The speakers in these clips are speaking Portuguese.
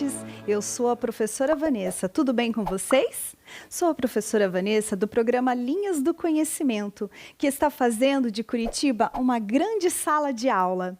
ouvintes! Eu sou a professora Vanessa, tudo bem com vocês? Sou a professora Vanessa do programa Linhas do Conhecimento, que está fazendo de Curitiba uma grande sala de aula.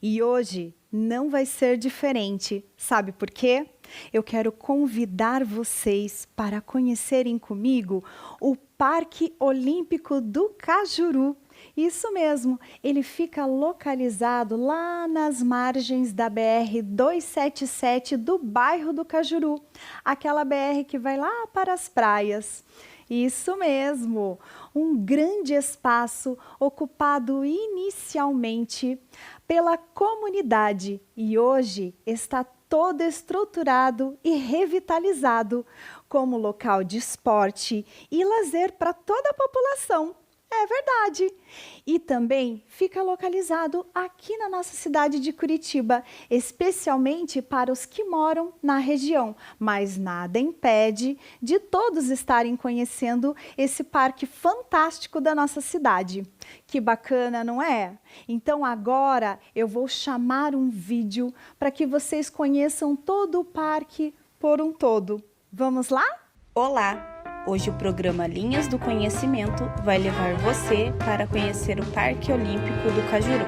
E hoje não vai ser diferente, sabe por quê? Eu quero convidar vocês para conhecerem comigo o Parque Olímpico do Cajuru. Isso mesmo, ele fica localizado lá nas margens da BR-277 do bairro do Cajuru, aquela BR que vai lá para as praias. Isso mesmo, um grande espaço ocupado inicialmente pela comunidade e hoje está todo estruturado e revitalizado como local de esporte e lazer para toda a população. É verdade. E também fica localizado aqui na nossa cidade de Curitiba, especialmente para os que moram na região. Mas nada impede de todos estarem conhecendo esse parque fantástico da nossa cidade. Que bacana, não é? Então agora eu vou chamar um vídeo para que vocês conheçam todo o parque por um todo. Vamos lá? Olá! Hoje o programa Linhas do Conhecimento vai levar você para conhecer o Parque Olímpico do Cajuru.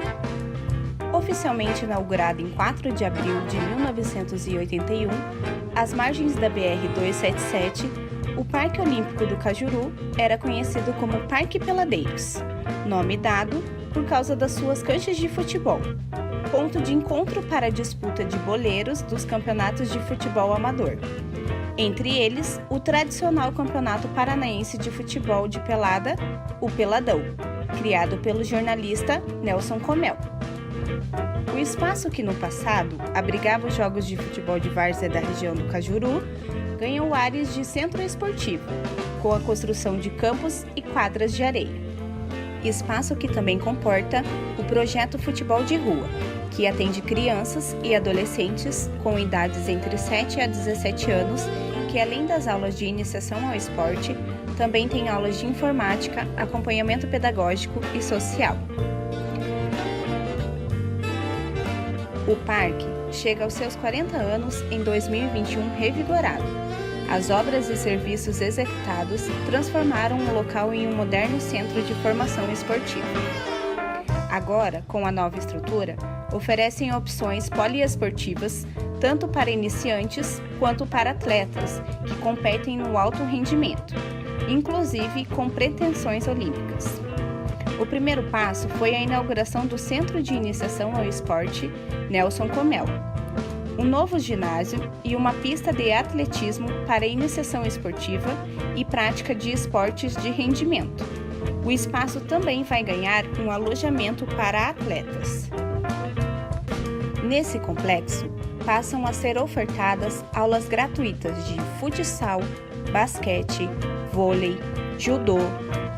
Oficialmente inaugurado em 4 de abril de 1981, às margens da BR-277, o Parque Olímpico do Cajuru era conhecido como Parque Peladeiros, nome dado por causa das suas canchas de futebol, ponto de encontro para a disputa de boleiros dos campeonatos de futebol amador. Entre eles, o tradicional Campeonato Paranaense de Futebol de Pelada, o Peladão, criado pelo jornalista Nelson Comel. O espaço que no passado abrigava os jogos de futebol de várzea da região do Cajuru, ganhou ares de centro esportivo, com a construção de campos e quadras de areia. Espaço que também comporta o projeto Futebol de Rua, que atende crianças e adolescentes com idades entre 7 a 17 anos, que além das aulas de iniciação ao esporte, também tem aulas de informática, acompanhamento pedagógico e social. O parque chega aos seus 40 anos em 2021 revigorado. As obras e serviços executados transformaram o local em um moderno centro de formação esportiva. Agora, com a nova estrutura, oferecem opções poliesportivas tanto para iniciantes quanto para atletas que competem no alto rendimento, inclusive com pretensões olímpicas. O primeiro passo foi a inauguração do Centro de Iniciação ao Esporte Nelson Comel, um novo ginásio e uma pista de atletismo para iniciação esportiva e prática de esportes de rendimento. O espaço também vai ganhar um alojamento para atletas. Nesse complexo, passam a ser ofertadas aulas gratuitas de futsal, basquete, vôlei, judô,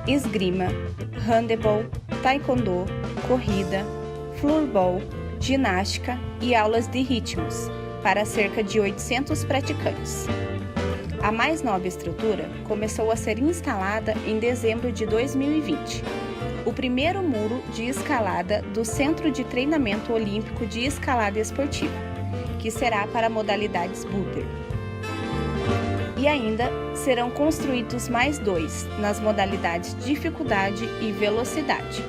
esgrima, handebol, taekwondo, corrida, floorball, ginástica e aulas de ritmos, para cerca de 800 praticantes. A mais nova estrutura começou a ser instalada em dezembro de 2020. O primeiro muro de escalada do Centro de Treinamento Olímpico de Escalada Esportiva, que será para modalidades Booter. E ainda serão construídos mais 2 nas modalidades dificuldade e velocidade.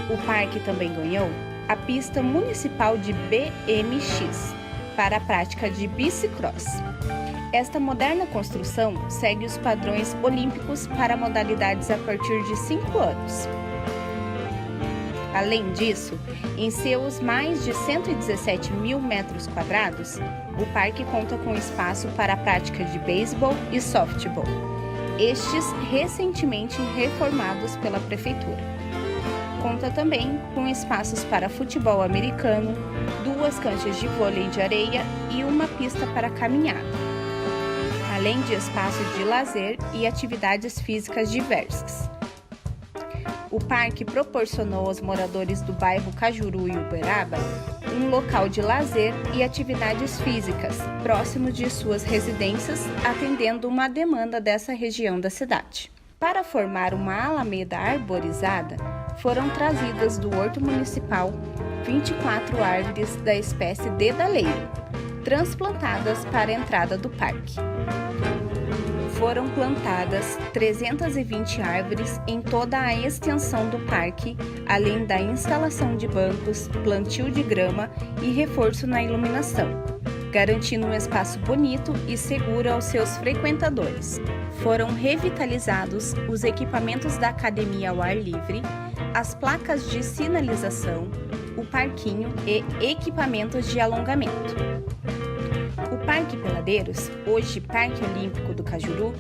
O parque também ganhou a pista municipal de BMX para a prática de bicicross. Esta moderna construção segue os padrões olímpicos para modalidades a partir de 5 anos. Além disso, em seus mais de 117 mil metros quadrados, o parque conta com espaço para a prática de beisebol e softball, estes recentemente reformados pela prefeitura. Conta também com espaços para futebol americano, 2 canchas de vôlei de areia e uma pista para caminhada, além de espaços de lazer e atividades físicas diversas. O parque proporcionou aos moradores do bairro Cajuru e Uberaba um local de lazer e atividades físicas próximo de suas residências, atendendo uma demanda dessa região da cidade. Para formar uma alameda arborizada, foram trazidas do Horto Municipal 24 árvores da espécie dedaleiro, transplantadas para a entrada do parque. Foram plantadas 320 árvores em toda a extensão do parque, além da instalação de bancos, plantio de grama e reforço na iluminação, garantindo um espaço bonito e seguro aos seus frequentadores. Foram revitalizados os equipamentos da academia ao ar livre, as placas de sinalização, o parquinho e equipamentos de alongamento. O Parque Peladeiros, hoje Parque Olímpico do Cajuru,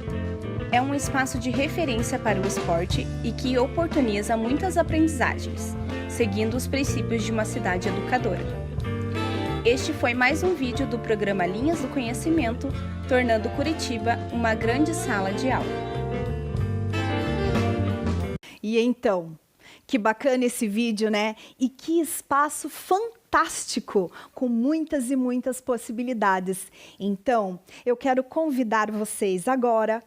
é um espaço de referência para o esporte e que oportuniza muitas aprendizagens, seguindo os princípios de uma cidade educadora. Este foi mais um vídeo do programa Linhas do Conhecimento, tornando Curitiba uma grande sala de aula. E então, que bacana esse vídeo, né? E que espaço fantástico, com muitas e muitas possibilidades. Então, eu quero convidar vocês agora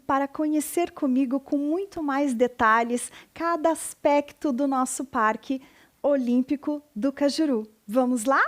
para conhecer comigo com muito mais detalhes cada aspecto do nosso Parque Olímpico do Cajuru. Vamos lá?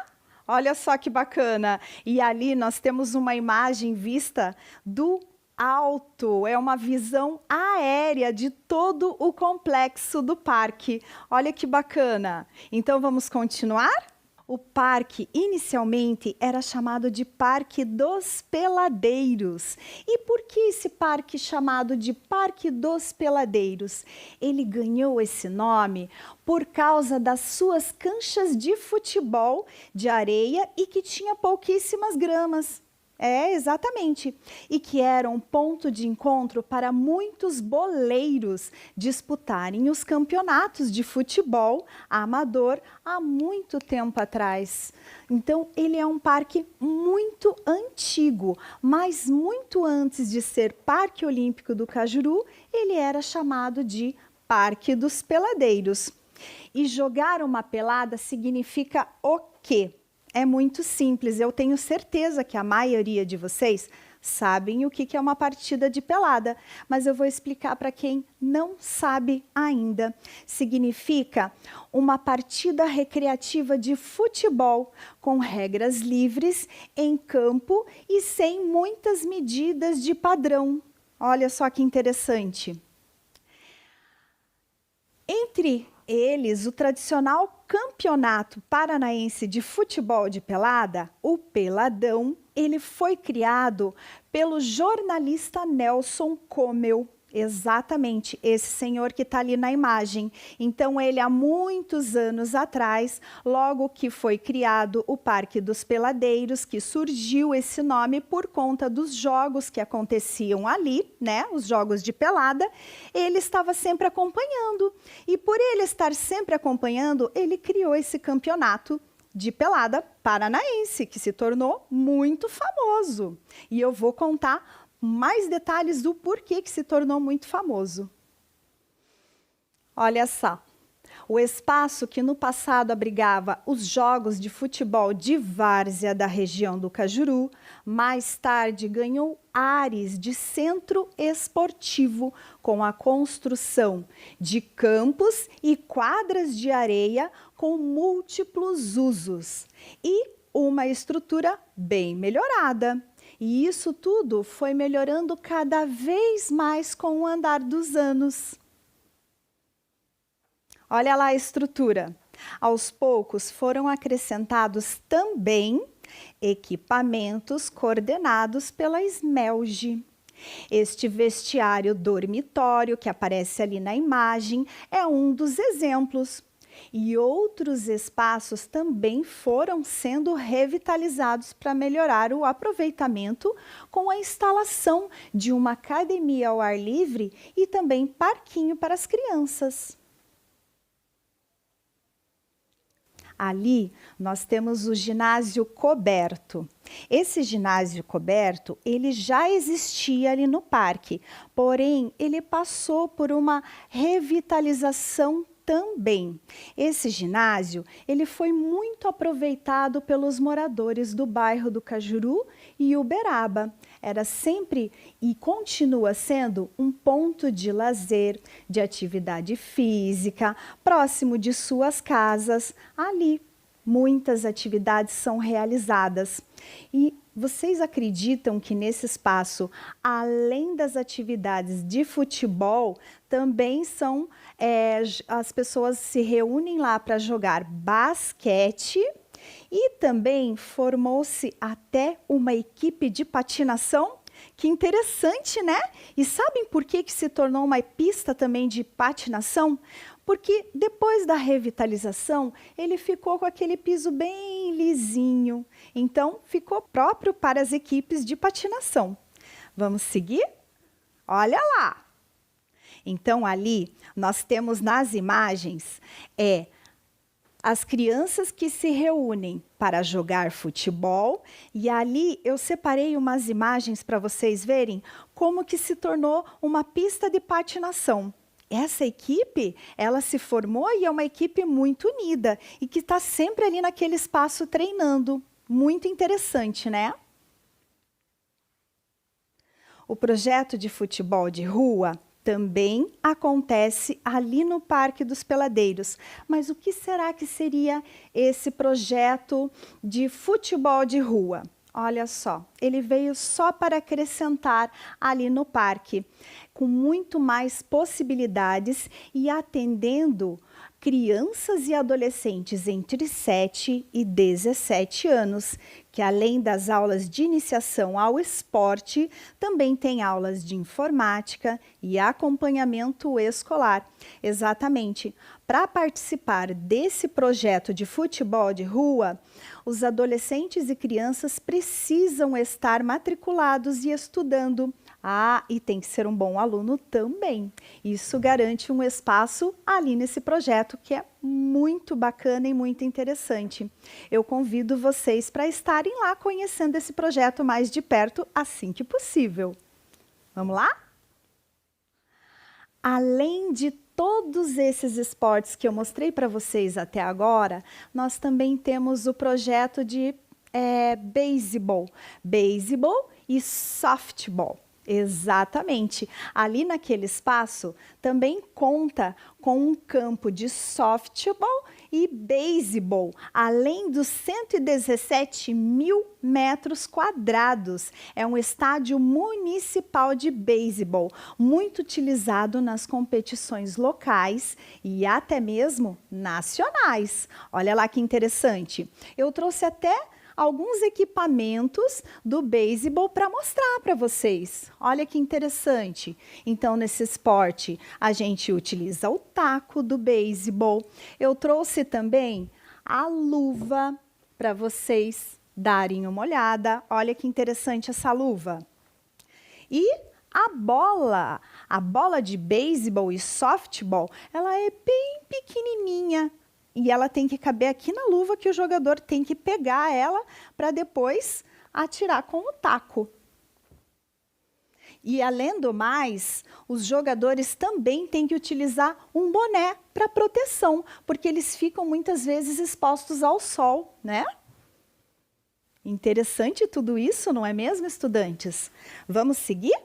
Olha só que bacana! E ali nós temos uma imagem vista do alto, é uma visão aérea de todo o complexo do parque. Olha que bacana! Então vamos continuar? O parque inicialmente era chamado de Parque dos Peladeiros. E por que esse parque chamado de Parque dos Peladeiros? Ele ganhou esse nome por causa das suas canchas de futebol de areia e que tinha pouquíssimas gramas. É, exatamente. E que era um ponto de encontro para muitos boleiros disputarem os campeonatos de futebol amador há muito tempo atrás. Então, ele é um parque muito antigo, mas muito antes de ser Parque Olímpico do Cajuru, ele era chamado de Parque dos Peladeiros. E jogar uma pelada significa o quê? É muito simples, eu tenho certeza que a maioria de vocês sabem o que é uma partida de pelada, mas eu vou explicar para quem não sabe ainda. Significa uma partida recreativa de futebol com regras livres, em campo e sem muitas medidas de padrão. Olha só que interessante. Entre eles, o tradicional Campeonato Paranaense de Futebol de Pelada, o Peladão, ele foi criado pelo jornalista Nelson Comel. Exatamente, esse senhor que está ali na imagem. Então, ele há muitos anos atrás, logo que foi criado o Parque dos Peladeiros, que surgiu esse nome por conta dos jogos que aconteciam ali, né? Os jogos de pelada, ele estava sempre acompanhando. E por ele estar sempre acompanhando, ele criou esse campeonato de pelada paranaense, que se tornou muito famoso. E eu vou contar mais detalhes do porquê que se tornou muito famoso. Olha só, o espaço que no passado abrigava os jogos de futebol de várzea da região do Cajuru, mais tarde ganhou ares de centro esportivo com a construção de campos e quadras de areia com múltiplos usos e uma estrutura bem melhorada. E isso tudo foi melhorando cada vez mais com o andar dos anos. Olha lá a estrutura. Aos poucos foram acrescentados também equipamentos coordenados pela SMELG. Este vestiário dormitório que aparece ali na imagem é um dos exemplos. E outros espaços também foram sendo revitalizados para melhorar o aproveitamento com a instalação de uma academia ao ar livre e também parquinho para as crianças. Ali nós temos o ginásio coberto. Esse ginásio coberto, ele já existia ali no parque, porém ele passou por uma revitalização também. Esse ginásio, ele foi muito aproveitado pelos moradores do bairro do Cajuru e Uberaba. Era sempre e continua sendo um ponto de lazer, de atividade física, próximo de suas casas, ali muitas atividades são realizadas. E vocês acreditam que nesse espaço, além das atividades de futebol, também as pessoas se reúnem lá para jogar basquete e também formou-se até uma equipe de patinação? Que interessante, né? E sabem por que se tornou uma pista também de patinação? Porque depois da revitalização, ele ficou com aquele piso bem lisinho. Então, ficou próprio para as equipes de patinação. Vamos seguir? Olha lá! Então, ali, nós temos nas imagens, as crianças que se reúnem para jogar futebol, e ali eu separei umas imagens para vocês verem como que se tornou uma pista de patinação. Essa equipe, ela se formou e é uma equipe muito unida e que está sempre ali naquele espaço treinando. Muito interessante, né? O projeto de futebol de rua também acontece ali no Parque dos Peladeiros. Mas o que será que seria esse projeto de futebol de rua? Olha só, ele veio só para acrescentar ali no parque, com muito mais possibilidades e atendendo crianças e adolescentes entre 7 e 17 anos, que além das aulas de iniciação ao esporte, também tem aulas de informática e acompanhamento escolar. Exatamente. Para participar desse projeto de futebol de rua, os adolescentes e crianças precisam estar matriculados e estudando. E tem que ser um bom aluno também. Isso garante um espaço ali nesse projeto que é muito bacana e muito interessante. Eu convido vocês para estarem lá conhecendo esse projeto mais de perto assim que possível. Vamos lá? Além de todos esses esportes que eu mostrei para vocês até agora, nós também temos o projeto de beisebol e softball. Exatamente. Ali naquele espaço também conta com um campo de softball e beisebol, além dos 117 mil metros quadrados. É um estádio municipal de beisebol, muito utilizado nas competições locais e até mesmo nacionais. Olha lá que interessante. Eu trouxe até alguns equipamentos do beisebol para mostrar para vocês. Olha que interessante. Então, nesse esporte, a gente utiliza o taco do beisebol. Eu trouxe também a luva para vocês darem uma olhada. Olha que interessante essa luva. E a bola de beisebol e softball, ela é bem pequenininha. E ela tem que caber aqui na luva que o jogador tem que pegar ela para depois atirar com o taco. E além do mais, os jogadores também têm que utilizar um boné para proteção, porque eles ficam muitas vezes expostos ao sol, né? Interessante tudo isso, não é mesmo, estudantes? Vamos seguir?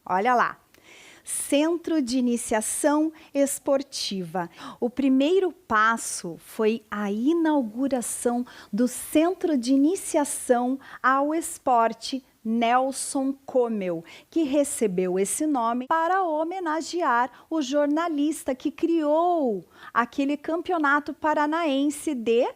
Olha lá. Centro de Iniciação Esportiva. O primeiro passo foi a inauguração do Centro de Iniciação ao Esporte Nelson Comel, que recebeu esse nome para homenagear o jornalista que criou aquele campeonato paranaense de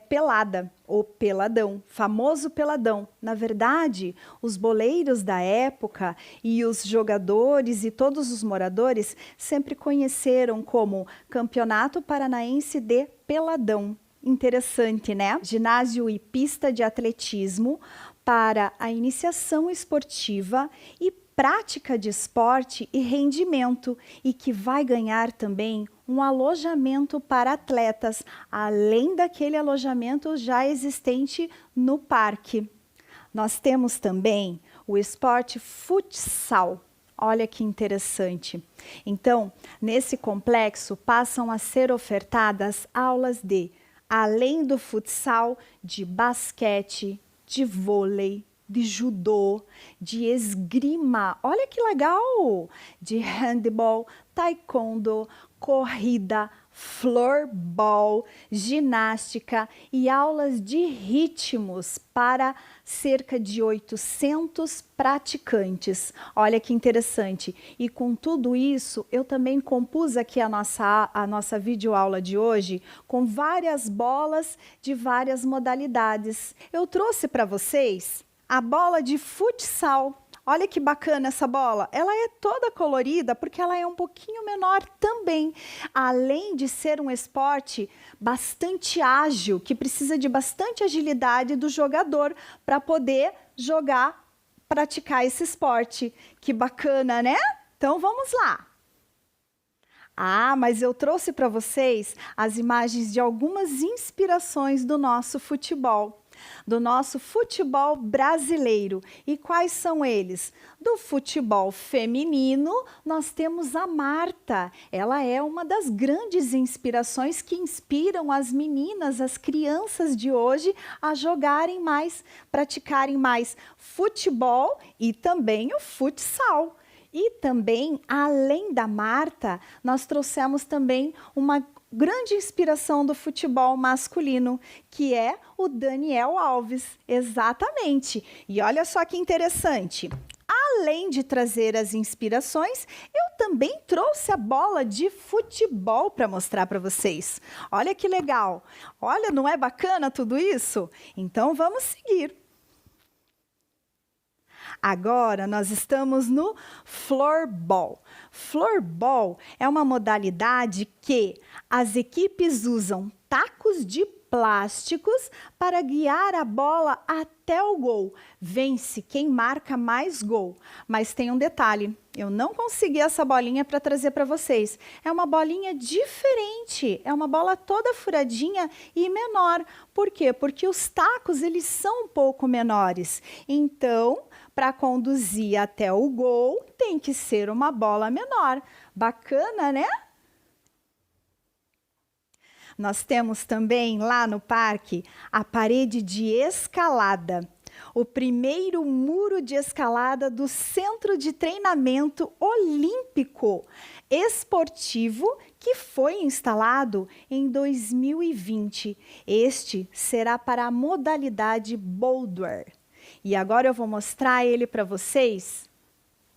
pelada, ou peladão, famoso peladão. Na verdade, os boleiros da época e os jogadores e todos os moradores sempre conheceram como Campeonato Paranaense de Peladão. Interessante, né? Ginásio e pista de atletismo para a iniciação esportiva e prática de esporte e rendimento, e que vai ganhar também um alojamento para atletas, além daquele alojamento já existente no parque. Nós temos também o esporte futsal. Olha que interessante. Então, nesse complexo passam a ser ofertadas aulas de, além do futsal, de basquete, de vôlei, de judô, de esgrima, olha que legal! De handball, taekwondo, corrida, floorball, ginástica e aulas de ritmos para cerca de 800 praticantes. Olha que interessante. E com tudo isso, eu também compus aqui a nossa videoaula de hoje com várias bolas de várias modalidades. Eu trouxe para vocês a bola de futsal. Olha que bacana essa bola. Ela é toda colorida porque ela é um pouquinho menor também. Além de ser um esporte bastante ágil, que precisa de bastante agilidade do jogador para poder jogar, praticar esse esporte. Que bacana, né? Então vamos lá. Ah, mas eu trouxe para vocês as imagens de algumas inspirações do nosso futebol brasileiro. E quais são eles? Do futebol feminino, nós temos a Marta. Ela é uma das grandes inspirações que inspiram as meninas, as crianças de hoje a jogarem mais, praticarem mais futebol e também o futsal. E também, além da Marta, nós trouxemos também uma grande inspiração do futebol masculino, que é o Daniel Alves. Exatamente. E olha só que interessante. Além de trazer as inspirações, eu também trouxe a bola de futebol para mostrar para vocês. Olha que legal. Olha, não é bacana tudo isso? Então vamos seguir. Agora nós estamos no floorball. Floorball é uma modalidade que as equipes usam tacos de plásticos para guiar a bola até o gol. Vence quem marca mais gol. Mas tem um detalhe, eu não consegui essa bolinha para trazer para vocês. É uma bolinha diferente, é uma bola toda furadinha e menor. Por quê? Porque os tacos eles são um pouco menores. Então, para conduzir até o gol, tem que ser uma bola menor. Bacana, né? Nós temos também lá no parque a parede de escalada. O primeiro muro de escalada do Centro de Treinamento Olímpico Esportivo que foi instalado em 2020. Este será para a modalidade boulder. E agora eu vou mostrar ele para vocês,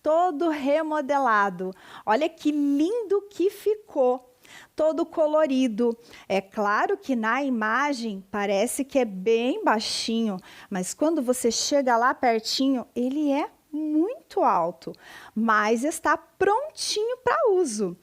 todo remodelado. Olha que lindo que ficou, todo colorido. É claro que na imagem parece que é bem baixinho, mas quando você chega lá pertinho, ele é muito alto, mas está prontinho para uso.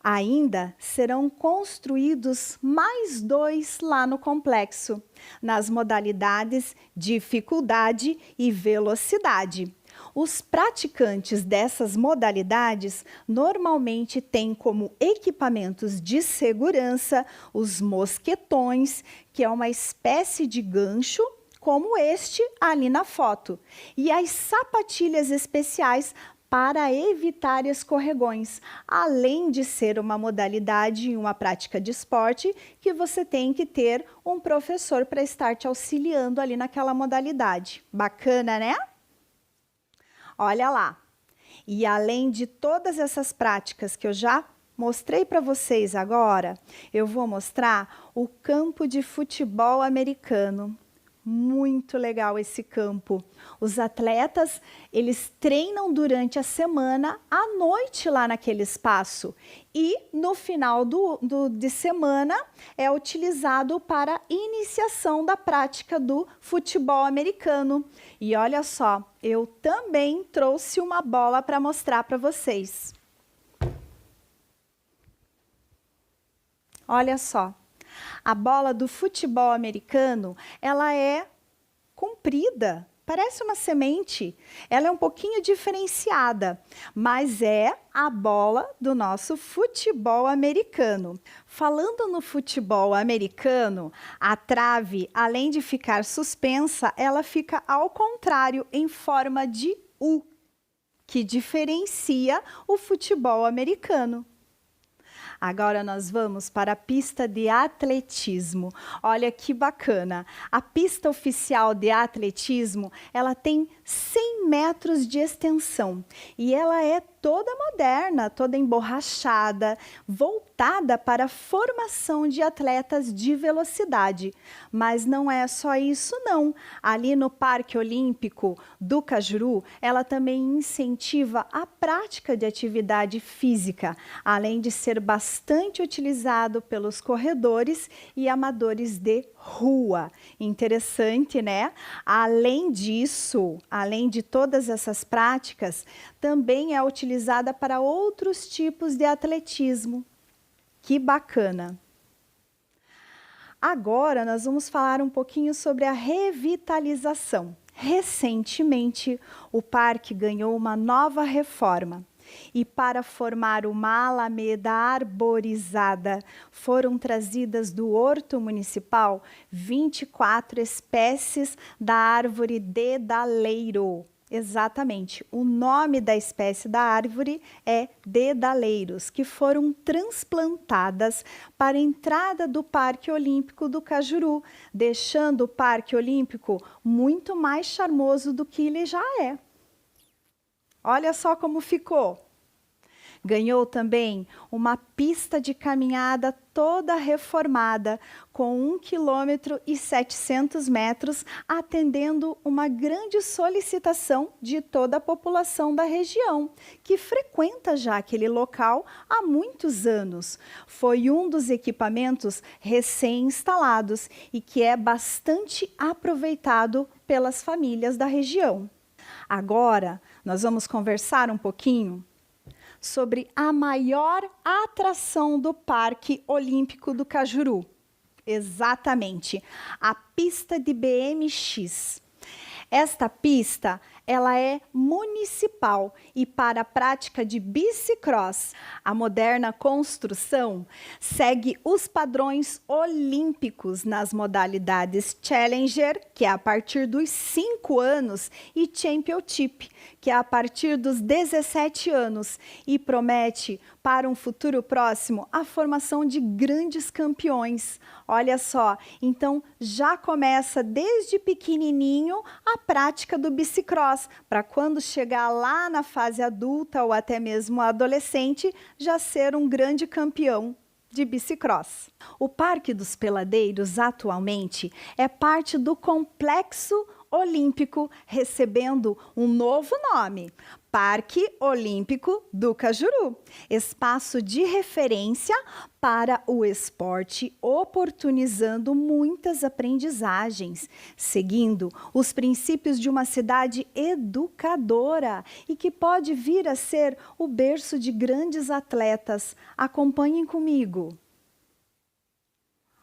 Ainda serão construídos mais 2 lá no complexo, nas modalidades dificuldade e velocidade. Os praticantes dessas modalidades normalmente têm como equipamentos de segurança os mosquetões, que é uma espécie de gancho, como este ali na foto, e as sapatilhas especiais para evitar escorregões, além de ser uma modalidade e uma prática de esporte que você tem que ter um professor para estar te auxiliando ali naquela modalidade. Bacana, né? Olha lá. E além de todas essas práticas que eu já mostrei para vocês agora, eu vou mostrar o campo de futebol americano. Muito legal esse campo. Os atletas, eles treinam durante a semana, à noite lá naquele espaço. E no final de semana é utilizado para iniciação da prática do futebol americano. E olha só, eu também trouxe uma bola para mostrar para vocês. Olha só. A bola do futebol americano, ela é comprida, parece uma semente. Ela é um pouquinho diferenciada, mas é a bola do nosso futebol americano. Falando no futebol americano, a trave, além de ficar suspensa, ela fica ao contrário, em forma de U, que diferencia o futebol americano. Agora nós vamos para a pista de atletismo. Olha que bacana. A pista oficial de atletismo, ela tem 100 metros de extensão e ela é toda moderna, toda emborrachada, voltada para a formação de atletas de velocidade. Mas não é só isso não. Ali no Parque Olímpico do Cajuru, ela também incentiva a prática de atividade física, além de ser bastante utilizado pelos corredores e amadores de rua. Interessante, né? Além disso, além de todas essas práticas, também é utilizada para outros tipos de atletismo. Que bacana! Agora nós vamos falar um pouquinho sobre a revitalização. Recentemente, o parque ganhou uma nova reforma. E para formar uma alameda arborizada, foram trazidas do Horto Municipal 24 espécies da árvore dedaleiro. Exatamente, o nome da espécie da árvore é dedaleiros, que foram transplantadas para a entrada do Parque Olímpico do Cajuru, deixando o Parque Olímpico muito mais charmoso do que ele já é. Olha só como ficou. Ganhou também uma pista de caminhada toda reformada, com 1,7 km, atendendo uma grande solicitação de toda a população da região, que frequenta já aquele local há muitos anos. Foi um dos equipamentos recém-instalados e que é bastante aproveitado pelas famílias da região. Agora, nós vamos conversar um pouquinho sobre a maior atração do Parque Olímpico do Cajuru. Exatamente, a pista de BMX. Esta pista, ela é municipal e para a prática de bicicross. A moderna construção segue os padrões olímpicos nas modalidades Challenger, que é a partir dos 5 anos, e Championship, que é a partir dos 17 anos, e promete para um futuro próximo a formação de grandes campeões. Olha só, então já começa desde pequenininho a prática do bicicross, para quando chegar lá na fase adulta ou até mesmo adolescente, já ser um grande campeão de bicicross. O Parque dos Peladeiros atualmente é parte do Complexo Olímpico, recebendo um novo nome, Parque Olímpico do Cajuru, espaço de referência para o esporte, oportunizando muitas aprendizagens, seguindo os princípios de uma cidade educadora e que pode vir a ser o berço de grandes atletas. Acompanhem comigo.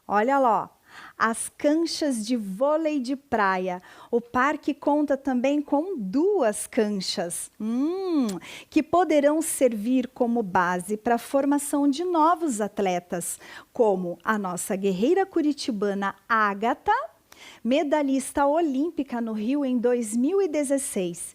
Olha lá. As canchas de vôlei de praia. O parque conta também com 2 canchas, que poderão servir como base para a formação de novos atletas, como a nossa guerreira curitibana Ágata, medalhista olímpica no Rio em 2016.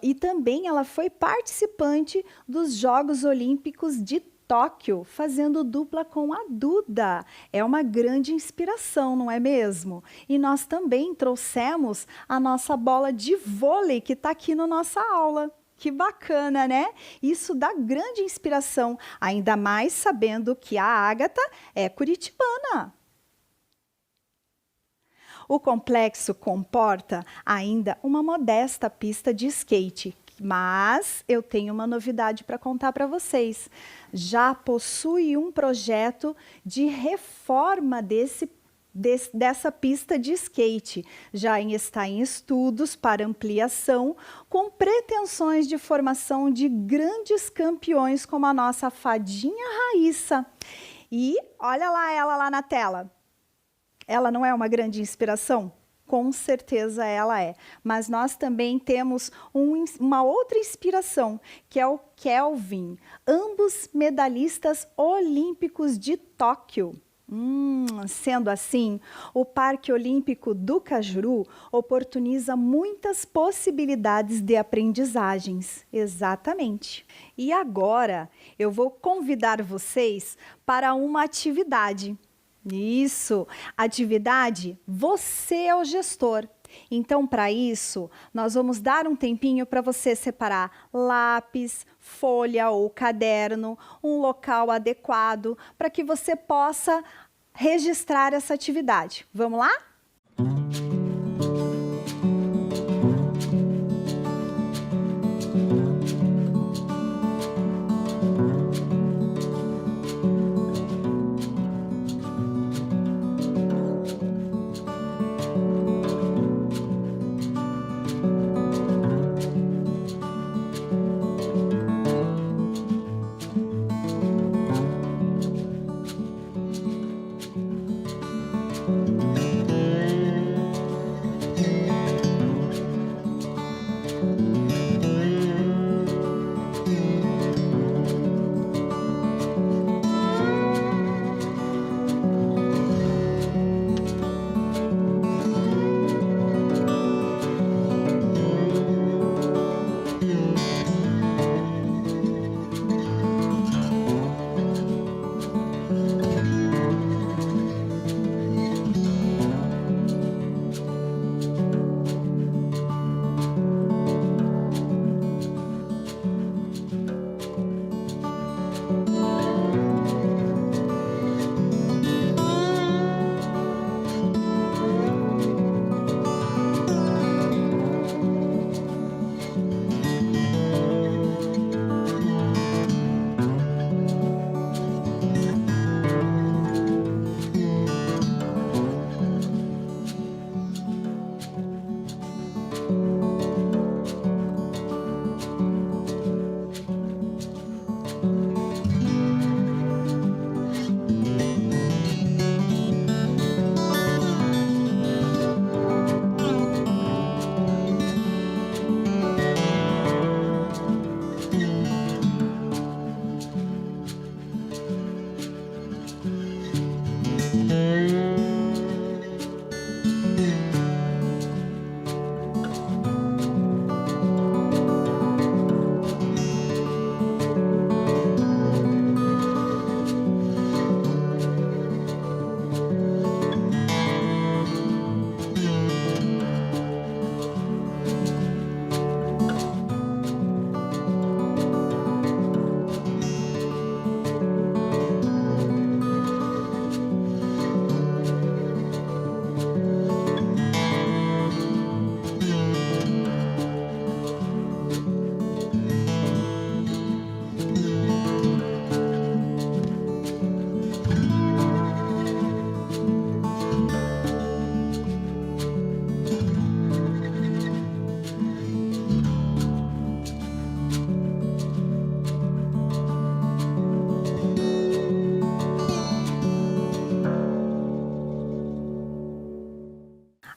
E também ela foi participante dos Jogos Olímpicos de Tóquio, fazendo dupla com a Duda. É uma grande inspiração, não é mesmo? E nós também trouxemos a nossa bola de vôlei que está aqui na nossa aula. Que bacana, né? Isso dá grande inspiração, ainda mais sabendo que a Ágata é curitibana. O complexo comporta ainda uma modesta pista de skate, mas eu tenho uma novidade para contar para vocês. Já possui um projeto de reforma dessa pista de skate. Já está em estudos para ampliação, com pretensões de formação de grandes campeões como a nossa fadinha Raíssa. E olha lá ela lá na tela. Ela não é uma grande inspiração? Com certeza ela é. Mas nós também temos uma outra inspiração, que é o Kelvin, ambos medalhistas olímpicos de Tóquio. Sendo assim, o Parque Olímpico do Cajuru oportuniza muitas possibilidades de aprendizagens. Exatamente. E agora eu vou convidar vocês para uma atividade. Isso, atividade Você é o Gestor. Então, para isso, nós vamos dar um tempinho para você separar lápis, folha ou caderno, um local adequado para que você possa registrar essa atividade. Vamos lá?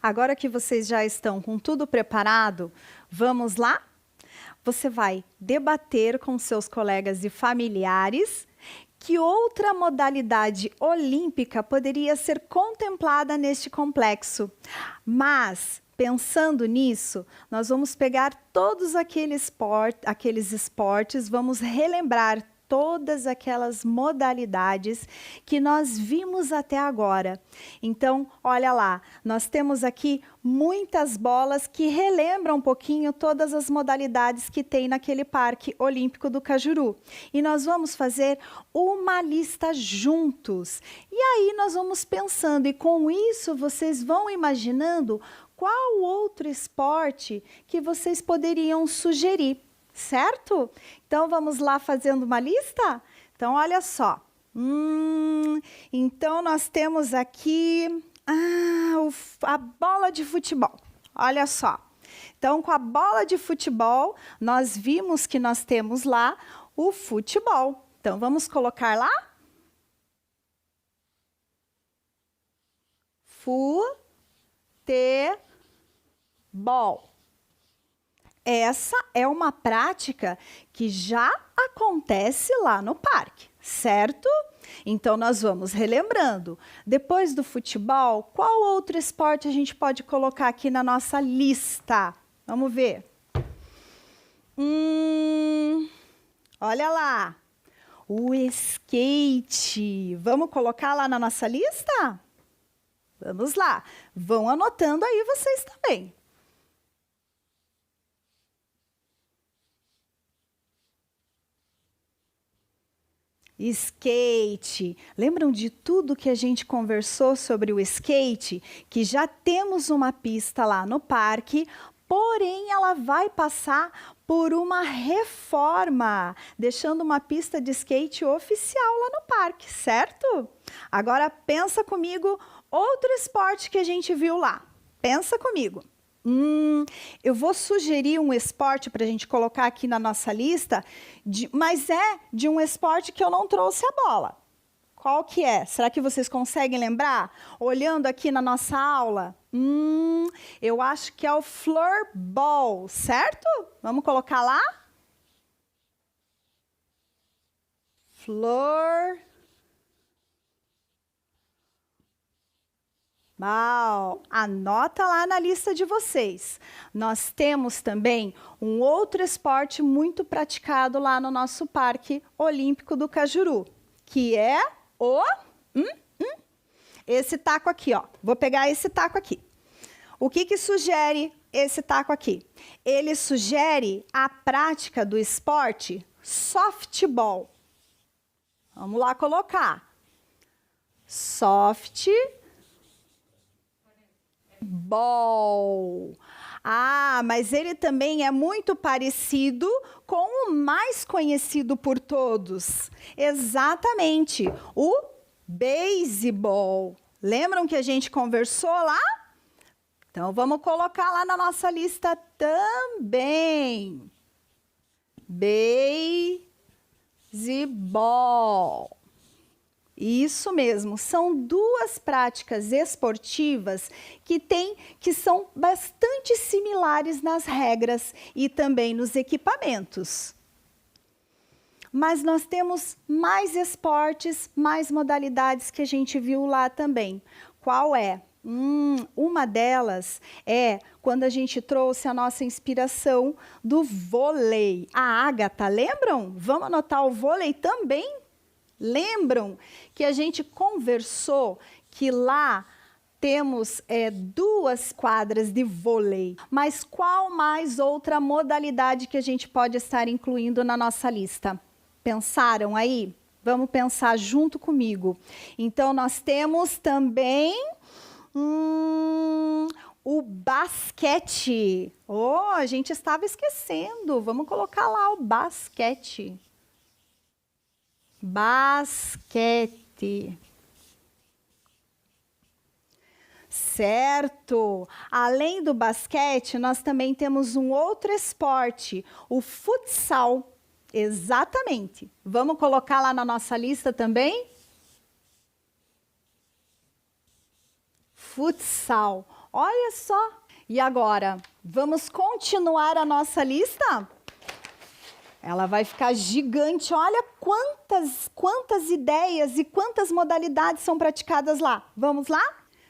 Agora que vocês já estão com tudo preparado, vamos lá? Você vai debater com seus colegas e familiares que outra modalidade olímpica poderia ser contemplada neste complexo. Mas, pensando nisso, nós vamos pegar todos aqueles esportes, vamos relembrar todas aquelas modalidades que nós vimos até agora. Então, olha lá, nós temos aqui muitas bolas que relembram um pouquinho todas as modalidades que tem naquele Parque Olímpico do Cajuru. E nós vamos fazer uma lista juntos. E aí nós vamos pensando, e com isso vocês vão imaginando qual outro esporte que vocês poderiam sugerir. Certo? Então, vamos lá fazendo uma lista? Então, olha só. Então, nós temos aqui a bola de futebol. Olha só. Então, com a bola de futebol, nós vimos que nós temos lá o futebol. Então, vamos colocar lá? Futebol. Essa é uma prática que já acontece lá no parque, certo? Então, nós vamos relembrando. Depois do futebol, qual outro esporte a gente pode colocar aqui na nossa lista? Vamos ver. Olha lá. O skate. Vamos colocar lá na nossa lista? Vamos lá. Vão anotando aí vocês também. Skate. Lembram de tudo que a gente conversou sobre o skate? Que já temos uma pista lá no parque, porém ela vai passar por uma reforma, deixando uma pista de skate oficial lá no parque, certo? Agora pensa comigo outro esporte que a gente viu lá. Pensa comigo. Eu vou sugerir um esporte para a gente colocar aqui na nossa lista, mas é de um esporte que eu não trouxe a bola. Qual que é? Será que vocês conseguem lembrar? Olhando aqui na nossa aula? Eu acho que é o floorball, certo? Vamos colocar lá? Anota lá na lista de vocês. Nós temos também um outro esporte muito praticado lá no nosso Parque Olímpico do Cajuru, que é o... esse taco aqui, ó. Vou pegar esse taco aqui. O que sugere esse taco aqui? Ele sugere a prática do esporte softball. Vamos lá colocar. Softball. Mas ele também é muito parecido com o mais conhecido por todos. Exatamente, o beisebol. Lembram que a gente conversou lá? Então, vamos colocar lá na nossa lista também. Beisebol. Isso mesmo, são duas práticas esportivas que são bastante similares nas regras e também nos equipamentos. Mas nós temos mais esportes, mais modalidades que a gente viu lá também. Qual é? Uma delas é quando a gente trouxe a nossa inspiração do vôlei. A Ágata, lembram? Vamos anotar o vôlei também? Lembram que a gente conversou que lá temos duas quadras de vôlei, mas qual mais outra modalidade que a gente pode estar incluindo na nossa lista? Pensaram aí? Vamos pensar junto comigo. Então, nós temos também o basquete. A gente estava esquecendo. Vamos colocar lá o basquete. Basquete. Certo. Além do basquete, nós também temos um outro esporte, o futsal. Exatamente. Vamos colocar lá na nossa lista também? Futsal. Olha só. E agora, vamos continuar a nossa lista? Ela vai ficar gigante. Olha quantas ideias e quantas modalidades são praticadas lá. Vamos lá?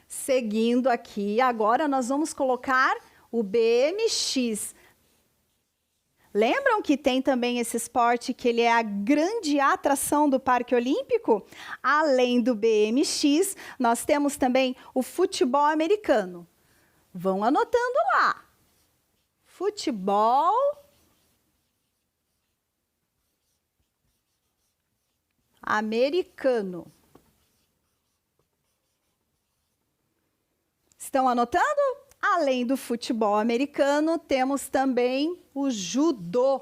Seguindo aqui, agora nós vamos colocar o BMX. Lembram que tem também esse esporte que ele é a grande atração do Parque Olímpico? Além do BMX, nós temos também o futebol americano. Vão anotando lá. Futebol americano. Estão anotando? Além do futebol americano, temos também o judô.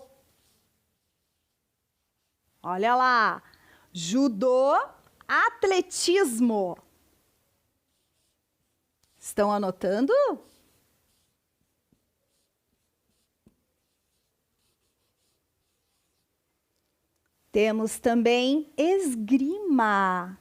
Olha lá, judô, atletismo. Estão anotando? Temos também esgrima.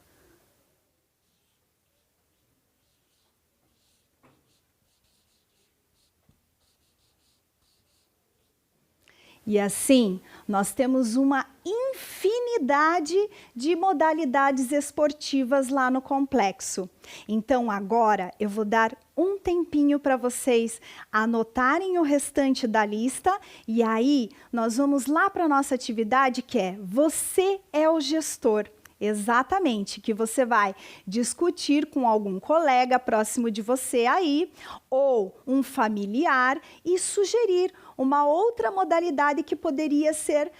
E assim, Nós temos uma infinidade de modalidades esportivas lá no complexo. Então agora eu vou dar um tempinho para vocês anotarem o restante da lista e aí nós vamos lá para a nossa atividade que é Você é o Gestor. Exatamente, que você vai discutir com algum colega próximo de você aí, ou um familiar, e sugerir uma outra modalidade que poderia ser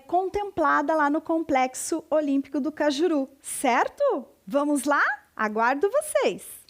contemplada lá no Complexo Olímpico do Cajuru, certo? Vamos lá? Aguardo vocês!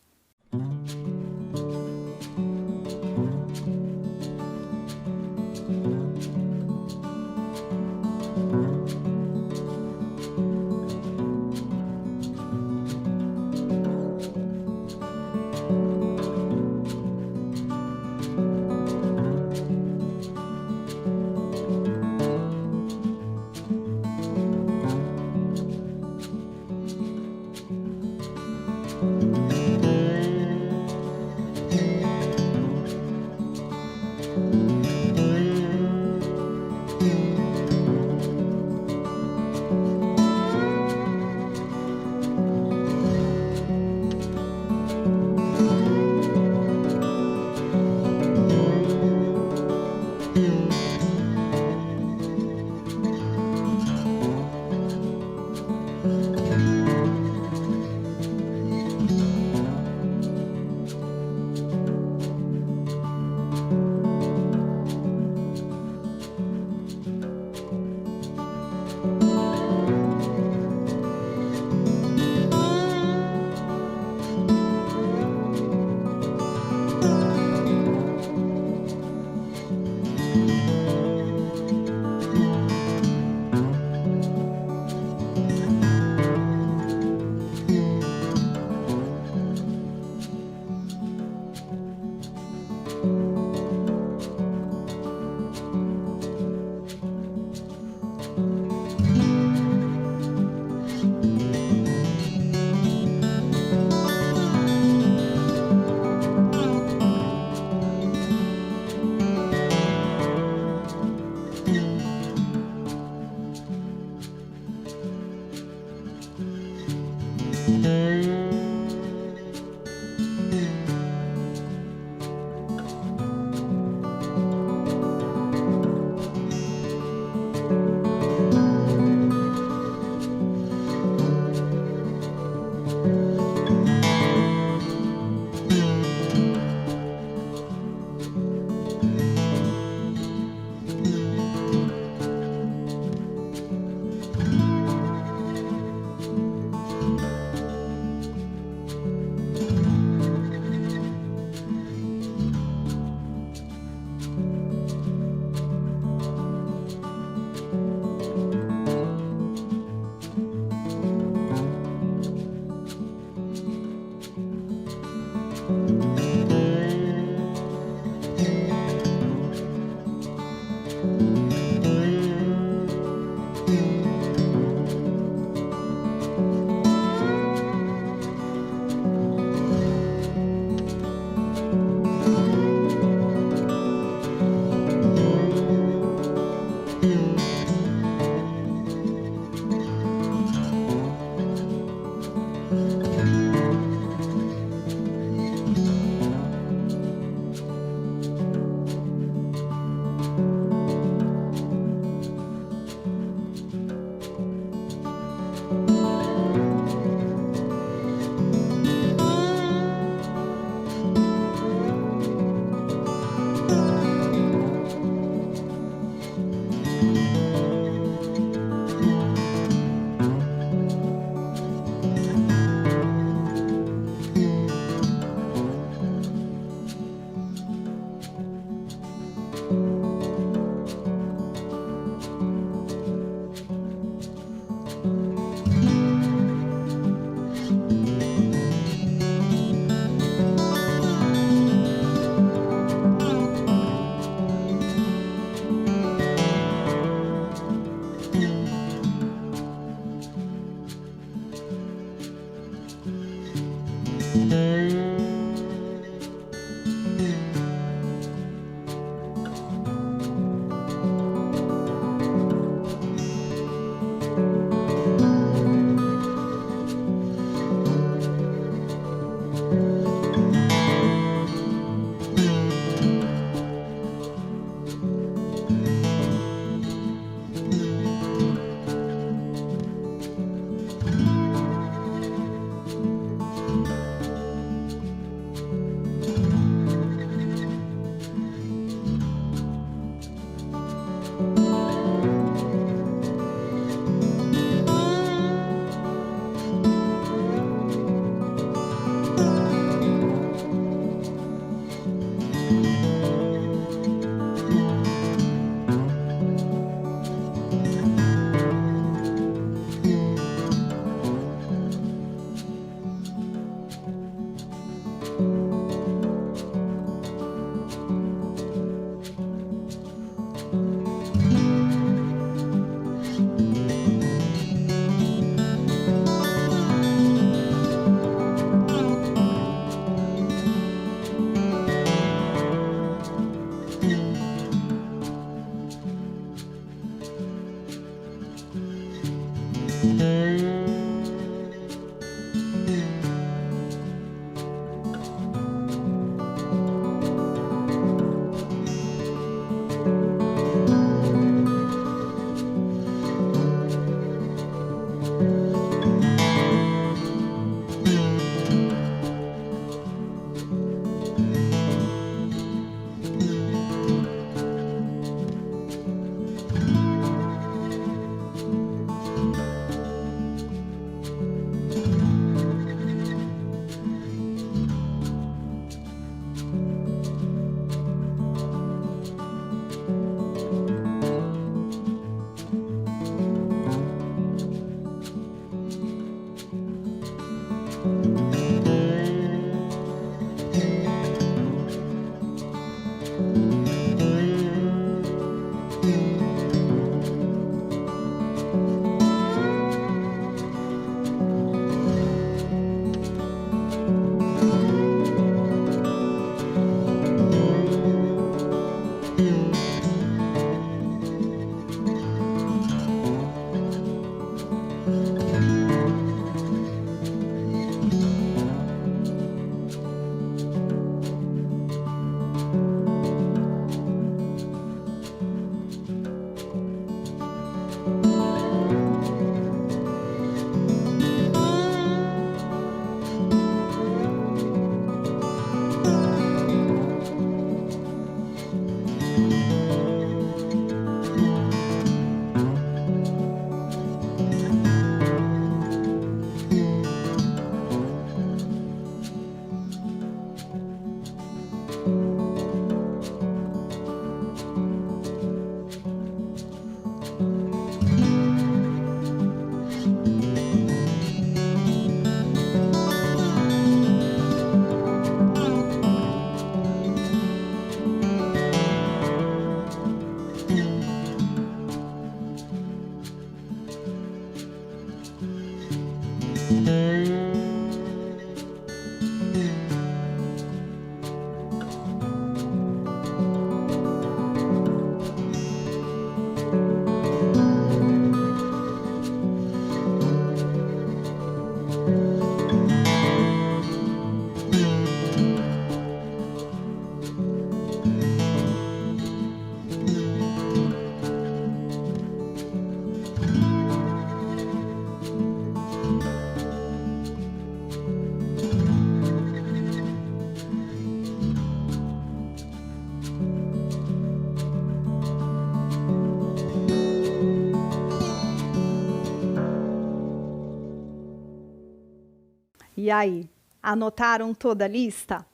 E aí, anotaram toda a lista?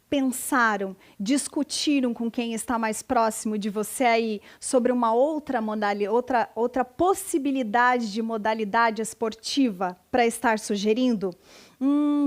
Pensaram, discutiram com quem está mais próximo de você aí sobre uma outra possibilidade de modalidade esportiva para estar sugerindo?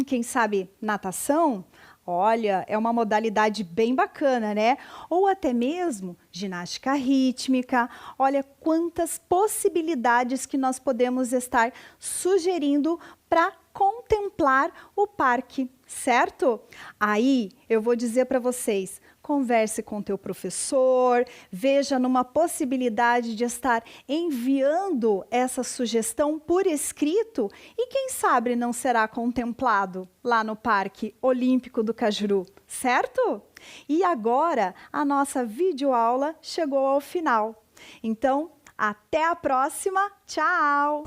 Quem sabe natação? Olha, é uma modalidade bem bacana, né? Ou até mesmo ginástica rítmica. Olha quantas possibilidades que nós podemos estar sugerindo para contemplar o parque, certo? Aí eu vou dizer para vocês, converse com teu professor, veja numa possibilidade de estar enviando essa sugestão por escrito e quem sabe não será contemplado lá no Parque Olímpico do Cajuru, certo? E agora a nossa videoaula chegou ao final. Então, até a próxima. Tchau!